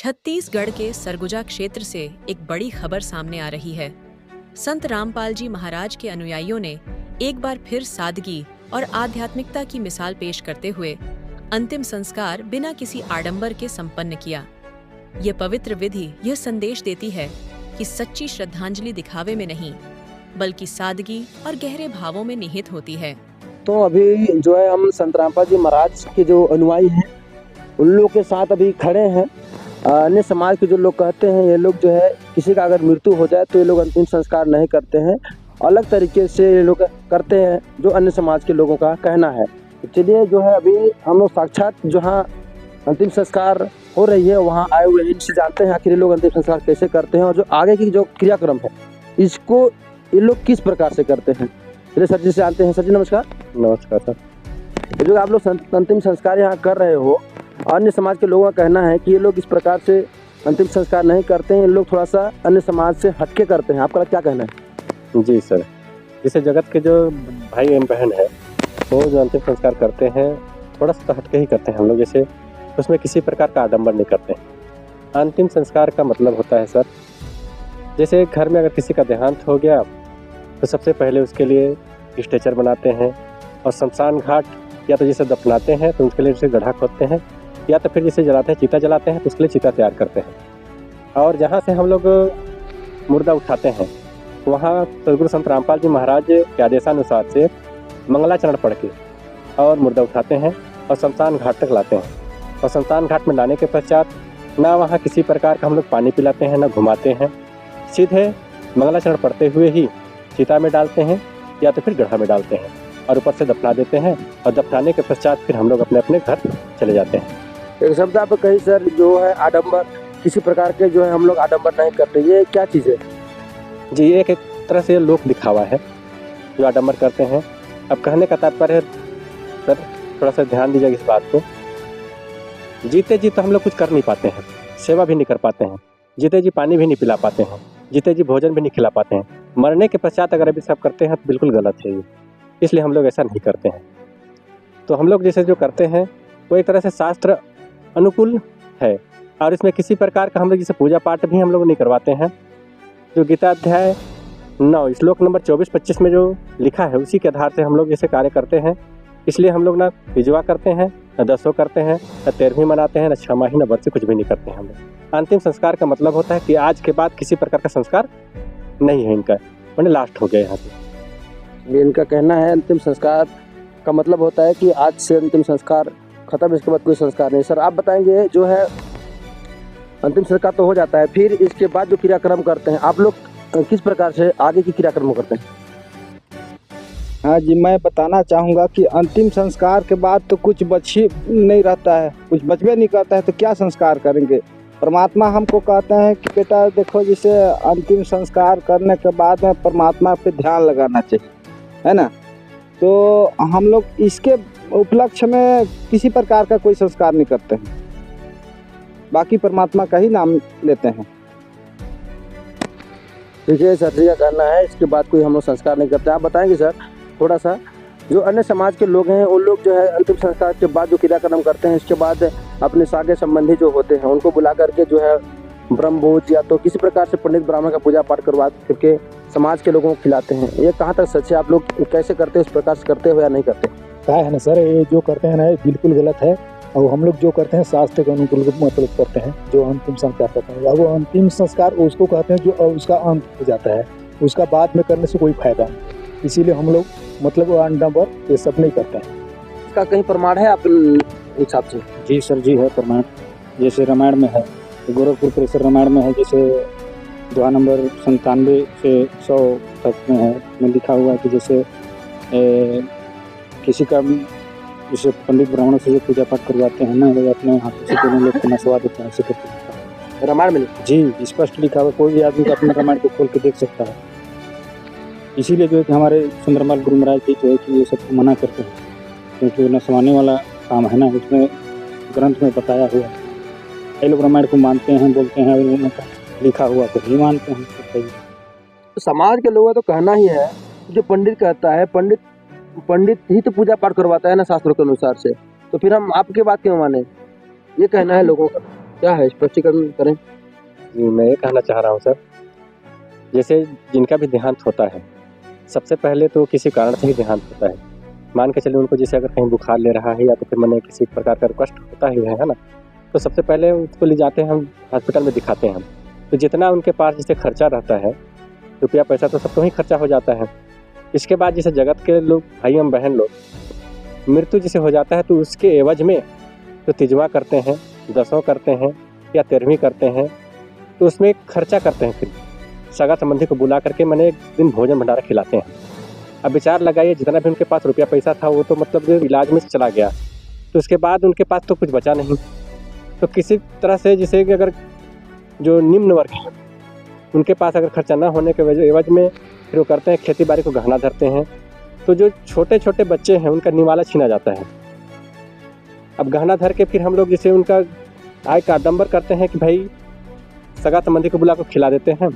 छत्तीसगढ़ के सरगुजा क्षेत्र से एक बड़ी खबर सामने आ रही है। संत रामपाल जी महाराज के अनुयायियों ने एक बार फिर सादगी और आध्यात्मिकता की मिसाल पेश करते हुए अंतिम संस्कार बिना किसी आडंबर के संपन्न किया। ये पवित्र विधि यह संदेश देती है कि सच्ची श्रद्धांजलि दिखावे में नहीं, बल्कि सादगी और गहरे भावों में निहित होती है। तो अभी जो है हम संत रामपाल जी महाराज के जो अनुयायी हैं उन लोग के साथ अभी खड़े हैं। अन्य समाज के जो लोग कहते हैं ये लोग जो है किसी का अगर मृत्यु हो जाए तो ये लोग अंतिम संस्कार नहीं करते हैं, अलग तरीके से ये लोग करते हैं जो अन्य समाज के लोगों का कहना है। तो चलिए जो है अभी हम लोग साक्षात जहाँ अंतिम संस्कार हो रही है वहाँ आए हुए हैं, इनसे जानते हैं आखिर ये लोग अंतिम संस्कार कैसे करते हैं और जो आगे की जो क्रियाक्रम है इसको ये लोग किस प्रकार से करते हैं। चलिए सर जी से जानते हैं। सर जी नमस्कार। नमस्कार सर। जो आप लोग अंतिम संस्कार यहाँ कर रहे हो, अन्य समाज के लोगों का कहना है कि ये लोग इस प्रकार से अंतिम संस्कार नहीं करते हैं, ये लोग थोड़ा सा अन्य समाज से हटके करते हैं, आपका क्या कहना है? जी सर, जैसे जगत के जो भाई एवं बहन है वो जो अंतिम संस्कार करते हैं थोड़ा सा हटके ही करते हैं हम लोग, जैसे उसमें किसी प्रकार का आडंबर नहीं करते हैं। अंतिम संस्कार का मतलब होता है सर, जैसे घर में अगर किसी का देहांत हो गया तो सबसे पहले उसके लिए स्ट्रेचर बनाते हैं और शमशान घाट या तो जैसे दफनाते हैं तो उसके लिए जैसे गड्ढा खोदते हैं या तो फिर जैसे जलाते हैं चिता जलाते हैं तो उसके लिए चिता तैयार करते हैं। और जहाँ से हम लोग मुर्दा उठाते हैं वहाँ सदगुरु संत रामपाल जी महाराज के आदेशानुसार से मंगलाचरण पढ़ के और मुर्दा उठाते हैं और शमशान घाट तक लाते हैं। और शमशान घाट में लाने के पश्चात ना वहाँ किसी प्रकार का हम लोग पानी पिलाते हैं ना घुमाते हैं, सीधे मंगलाचरण पढ़ते हुए ही चिता में डालते हैं या तो फिर गड्ढा में डालते हैं और ऊपर से दफना देते हैं और दफनाने के पश्चात फिर हम लोग अपने अपने घर चले जाते हैं। एक शब्द आप कहीं सर जो है आडंबर किसी प्रकार के जो है हम लोग आडंबर नहीं करते, ये क्या चीज़ है? जी ये एक तरह से लोक दिखावा है जो आडंबर करते हैं। अब कहने का तात्पर्य है सर, थोड़ा सा ध्यान दीजिए इस बात को। जीते जी तो हम लोग कुछ कर नहीं पाते हैं, सेवा भी नहीं कर पाते हैं, जीते जी पानी भी नहीं पिला पाते हैं, जीते जी भोजन भी नहीं खिला पाते हैं। मरने के पश्चात अगर अभी सब करते हैं तो बिल्कुल गलत है ये, इसलिए हम लोग ऐसा नहीं करते हैं। तो हम लोग जैसे जो करते हैं वो एक तरह से शास्त्र अनुकूल है और इसमें किसी प्रकार का हम लोग जैसे पूजा पाठ भी हम लोग नहीं करवाते हैं। जो गीता अध्याय 9 श्लोक नंबर 24-25 में जो लिखा है उसी के आधार से हम लोग जैसे कार्य करते हैं। इसलिए हम लोग ना विजवा करते हैं, न दसों करते हैं, न 13वीं मनाते हैं, न 6 माही, न वर्ष कुछ भी नहीं करते हैं हम लोग। अंतिम संस्कार का मतलब होता है कि आज के बाद किसी प्रकार का संस्कार नहीं है इनका, मैंने लास्ट हो गया यहाँ पे। इनका कहना है अंतिम संस्कार का मतलब होता है कि आज से अंतिम संस्कार खत्म, इसके बाद कोई संस्कार नहीं। सर आप बताएंगे जो है अंतिम संस्कार तो हो जाता है, फिर इसके बाद जो क्रियाक्रम करते हैं आप लोग किस प्रकार से आगे की क्रियाक्रम करते हैं? हाँ जी, मैं बताना चाहूँगा कि अंतिम संस्कार के बाद तो कुछ बच ही नहीं रहता है, कुछ बचबे नहीं करता है, तो क्या संस्कार करेंगे। परमात्मा हमको कहते हैं कि बेटा देखो, जैसे अंतिम संस्कार करने के बाद में परमात्मा पे ध्यान लगाना चाहिए, है ना। तो हम लोग इसके उपलक्ष्य में किसी प्रकार का कोई संस्कार नहीं करते हैं, बाकी परमात्मा का ही नाम लेते हैं। ठीक है, सर जी का कहना है इसके बाद कोई हम लोग संस्कार नहीं करते। आप बताएंगे सर थोड़ा सा, जो अन्य समाज के लोग हैं उन लोग जो है अंतिम संस्कार के बाद जो क्रियाक्रम करते हैं इसके बाद अपने सागे संबंधी जो होते हैं उनको बुला करके जो है ब्रह्मभोज या तो किसी प्रकार से पंडित ब्राह्मण का पूजा पाठ करवा करके समाज के लोगों को खिलाते हैं, ये कहाँ तक सच है? आप लोग कैसे करते हैं, इस प्रकार से करते हो या नहीं करते? क्या है ना सर, ये जो करते हैं ना ये बिल्कुल गलत है। और हम लोग जो करते हैं शास्त्र के अनुकूल मतलब करते हैं, जो अंतिम संस्कार करते हैं। और वो अंतिम संस्कार उसको कहते हैं जो उसका अंत हो जाता है, उसका बाद में करने से कोई फायदा नहीं। इसीलिए हम लोग मतलब आडंबर ये सब नहीं करते हैं। इसका कहीं प्रमाण है आपके हिसाब से? जी सर जी है प्रमाण, जैसे रामायण में है, गोरखपुर परिसर रामायण में है, जैसे दोहा नंबर 97 से 100 तक में है, में लिखा हुआ है कि जैसे किसी का जैसे पंडित ब्राह्मणों से जो पूजा पाठ करवाते हैं ना, वो अपने हाथों से दोनों लोग को नसवा देते हैं, ऐसे करके रामायण में जी स्पष्ट लिखा हुआ, कोई भी आदमी अपने रामायण को खोल के देख सकता है। इसीलिए जो है कि हमारे सुंदरमाल गुरु महाराज जी जो है कि ये सब मना करते हैं, क्योंकि नसवाने वाला काम है ना, उसमें ग्रंथ में बताया हुआ है। कई लोग रामायण को मानते हैं, बोलते हैं उनका लिखा हुआ तो नहीं मानते हैं। तो समाज के लोगों का तो कहना ही है, जो पंडित कहता है पंडित ही तो पूजा पाठ करवाता है ना शास्त्रों के अनुसार से, तो फिर हम आपके बात क्यों माने, ये कहना है लोगों का। क्या है, स्पष्टीकरण करें। जी, मैं ये कहना चाह रहा हूँ सर, जैसे जिनका भी देहांत होता है, सबसे पहले तो किसी कारण से ही देहांत होता है। मान के चलिए उनको जैसे अगर कहीं बुखार ले रहा है या तो फिर मैंने किसी प्रकार का कष्ट होता ही है ना, तो सबसे पहले उसको ले जाते हैं हम हॉस्पिटल में दिखाते हैं हम। तो जितना उनके पास जैसे खर्चा रहता है, रुपया पैसा तो सब तो ही खर्चा हो जाता है। इसके बाद जैसे जगत के लोग भाई एवं बहन लोग मृत्यु जैसे हो जाता है तो उसके एवज में तो तिजवा करते हैं, दसों करते हैं या 13वीं करते हैं, तो उसमें खर्चा करते हैं। फिर सगा संबंधी को बुला करके मैंने एक दिन भोजन भंडारा खिलाते हैं। अब विचार लगाइए, जितना भी उनके पास रुपया पैसा था वो तो मतलब जो इलाज में चला गया, तो उसके बाद उनके पास तो कुछ बचा नहीं। तो किसी तरह से जैसे कि अगर जो निम्न वर्ग है उनके पास अगर खर्चा ना होने के एवज में फिर वो करते हैं खेती बाड़ी को गहना धरते हैं, तो जो छोटे छोटे बच्चे हैं उनका निवाला छीना जाता है। अब गहना धर के फिर हम लोग जैसे उनका आय का आडंबर करते हैं कि भाई सगा संबंधी को बुला को खिला देते हैं,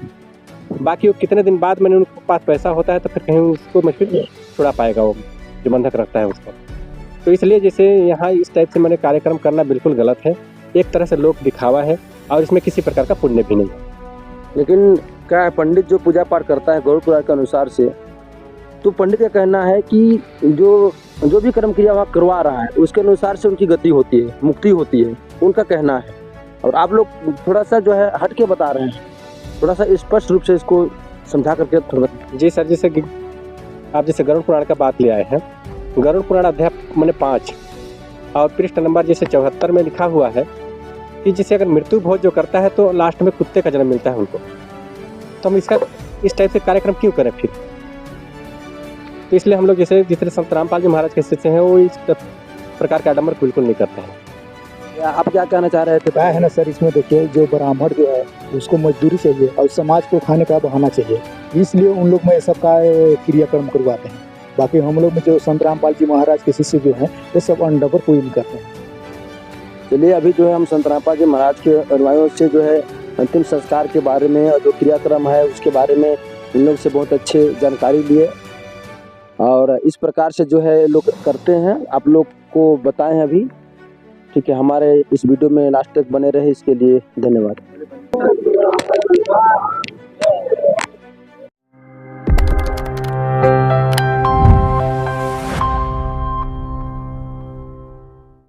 बाकी वो कितने दिन बाद मैंने उनके पास पैसा होता है तो फिर कहीं उसको मछली छुड़ा पाएगा वो जो बंधक रखता है उसको। तो इसलिए जैसे यहाँ इस टाइप से मैंने कार्यक्रम करना बिल्कुल गलत है, एक तरह से लोक दिखावा है और इसमें किसी प्रकार का पुण्य भी नहीं है। लेकिन क्या है, पंडित जो पूजा पाठ करता है गरुड़ पुराण के अनुसार से, तो पंडित का कहना है कि जो भी कर्म क्रिया वहाँ करवा रहा है उसके अनुसार से उनकी गति होती है, मुक्ति होती है, उनका कहना है। और आप लोग थोड़ा सा जो है हट के बता रहे हैं, थोड़ा सा स्पष्ट रूप से इसको समझा करके थोड़ा। जी सर, जैसे कि आप जैसे गरुड़ पुराण का बात ले आए हैं, गरुड़ पुराण अध्याय मैंने 5 और पृष्ठ नंबर जैसे 74 में लिखा हुआ है कि जैसे अगर मृत्यु भोज जो करता है तो लास्ट में कुत्ते का जन्म मिलता है उनको। तो हम इसका इस टाइप से कार्यक्रम क्यों करें फिर? तो इसलिए हम लोग जैसे जितने संत रामपाल जी महाराज के शिष्य हैं वो इस प्रकार का आडंबर बिल्कुल नहीं करते हैं। आप क्या कहना चाह रहे थे? क्या है ना सर, इसमें देखिए जो ब्राह्मण जो है उसको मजदूरी चाहिए और समाज को खाने का बहाना चाहिए, इसलिए उन लोग में सबका क्रियाक्रम करवाते हैं। बाकी हम लोग में जो संत रामपाल जी महाराज के शिष्य जो हैं ये सब अंडबर कोई नहीं करते हैं। चलिए, अभी जो है हम संत रामपाल जी महाराज के अनुयायियों से जो है अंतिम संस्कार के बारे में और जो क्रियाक्रम है उसके बारे में इन लोग से बहुत अच्छे जानकारी लिए और इस प्रकार से जो है लोग करते हैं, आप लोग को बताए हैं अभी। ठीक है, हमारे इस वीडियो में लास्ट तक बने रहे इसके लिए धन्यवाद।